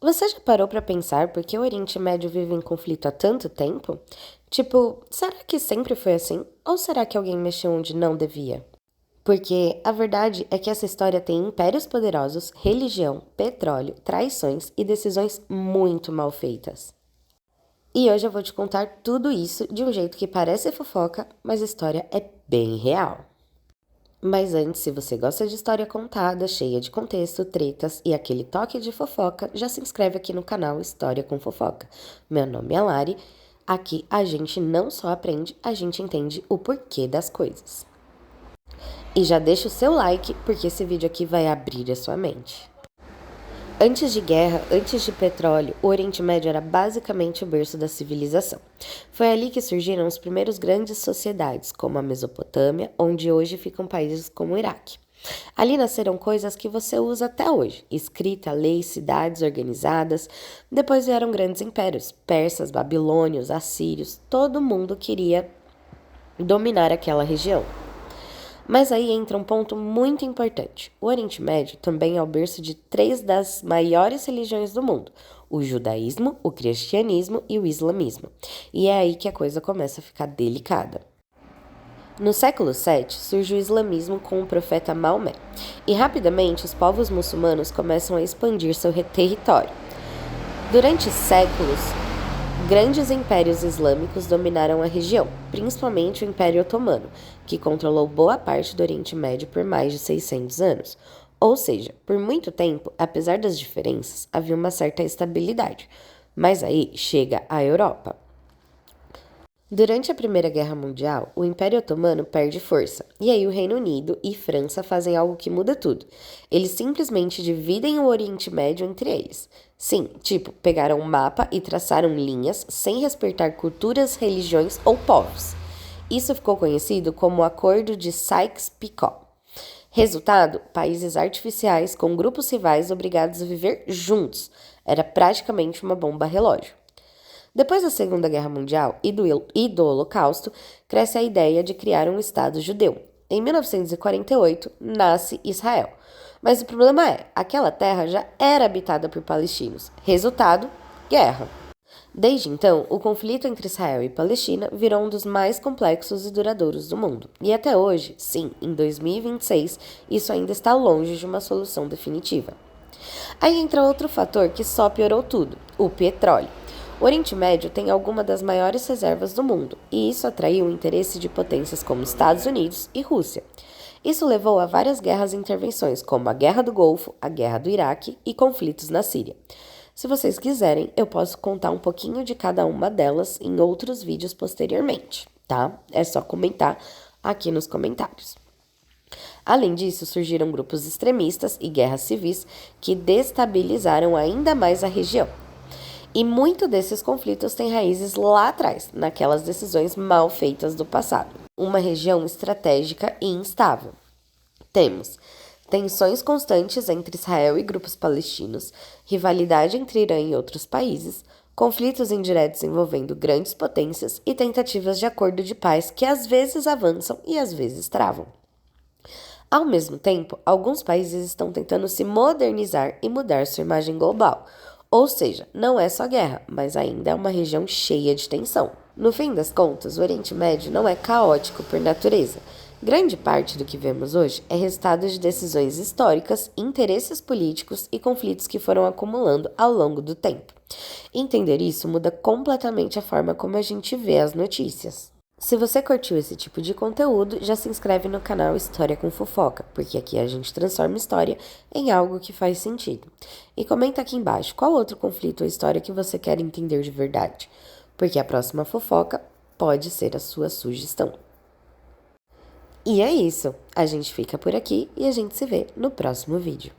Você já parou para pensar por que o Oriente Médio vive em conflito há tanto tempo? Tipo, será que sempre foi assim? Ou será que alguém mexeu onde não devia? Porque a verdade é que essa história tem impérios poderosos, religião, petróleo, traições e decisões muito mal feitas. E hoje eu vou te contar tudo isso de um jeito que parece fofoca, mas a história é bem real. Mas antes, se você gosta de história contada, cheia de contexto, tretas e aquele toque de fofoca, já se inscreve aqui no canal História com Fofoca. Meu nome é Lari. Aqui a gente não só aprende, a gente entende o porquê das coisas. E já deixa o seu like, porque esse vídeo aqui vai abrir a sua mente. Antes de guerra, antes de petróleo, o Oriente Médio era basicamente o berço da civilização. Foi ali que surgiram as primeiras grandes sociedades, como a Mesopotâmia, onde hoje ficam países como o Iraque. Ali nasceram coisas que você usa até hoje: escrita, leis, cidades organizadas. Depois vieram grandes impérios: persas, babilônios, assírios. Todo mundo queria dominar aquela região. Mas aí entra um ponto muito importante. O Oriente Médio também é o berço de três das maiores religiões do mundo: o judaísmo, o cristianismo e o islamismo. E é aí que a coisa começa a ficar delicada. No século VII, surge o islamismo com o profeta Maomé, e rapidamente os povos muçulmanos começam a expandir seu território. Durante séculos, grandes impérios islâmicos dominaram a região, principalmente o Império Otomano, que controlou boa parte do Oriente Médio por mais de 600 anos. Ou seja, por muito tempo, apesar das diferenças, havia uma certa estabilidade. Mas aí chega a Europa. Durante a Primeira Guerra Mundial, o Império Otomano perde força, e aí o Reino Unido e França fazem algo que muda tudo. Eles simplesmente dividem o Oriente Médio entre eles. Sim, tipo, pegaram um mapa e traçaram linhas sem respeitar culturas, religiões ou povos. Isso ficou conhecido como o Acordo de Sykes-Picot. Resultado: países artificiais com grupos rivais obrigados a viver juntos. Era praticamente uma bomba relógio. Depois da Segunda Guerra Mundial e do Holocausto, cresce a ideia de criar um Estado judeu. Em 1948, nasce Israel. Mas o problema é, aquela terra já era habitada por palestinos. Resultado: guerra. Desde então, o conflito entre Israel e Palestina virou um dos mais complexos e duradouros do mundo. E até hoje, sim, em 2026, isso ainda está longe de uma solução definitiva. Aí entra outro fator que só piorou tudo: o petróleo. O Oriente Médio tem algumas das maiores reservas do mundo, e isso atraiu o interesse de potências como Estados Unidos e Rússia. Isso levou a várias guerras e intervenções, como a Guerra do Golfo, a Guerra do Iraque e conflitos na Síria. Se vocês quiserem, eu posso contar um pouquinho de cada uma delas em outros vídeos posteriormente, tá? É só comentar aqui nos comentários. Além disso, surgiram grupos extremistas e guerras civis que destabilizaram ainda mais a região. E muito desses conflitos tem raízes lá atrás, naquelas decisões mal feitas do passado. Uma região estratégica e instável. Temos tensões constantes entre Israel e grupos palestinos, rivalidade entre Irã e outros países, conflitos indiretos envolvendo grandes potências e tentativas de acordo de paz que às vezes avançam e às vezes travam. Ao mesmo tempo, alguns países estão tentando se modernizar e mudar sua imagem global. Ou seja, não é só guerra, mas ainda é uma região cheia de tensão. No fim das contas, o Oriente Médio não é caótico por natureza. Grande parte do que vemos hoje é resultado de decisões históricas, interesses políticos e conflitos que foram acumulando ao longo do tempo. Entender isso muda completamente a forma como a gente vê as notícias. Se você curtiu esse tipo de conteúdo, já se inscreve no canal História com Fofoca, porque aqui a gente transforma história em algo que faz sentido. E comenta aqui embaixo qual outro conflito ou história que você quer entender de verdade, porque a próxima fofoca pode ser a sua sugestão. E é isso, a gente fica por aqui e a gente se vê no próximo vídeo.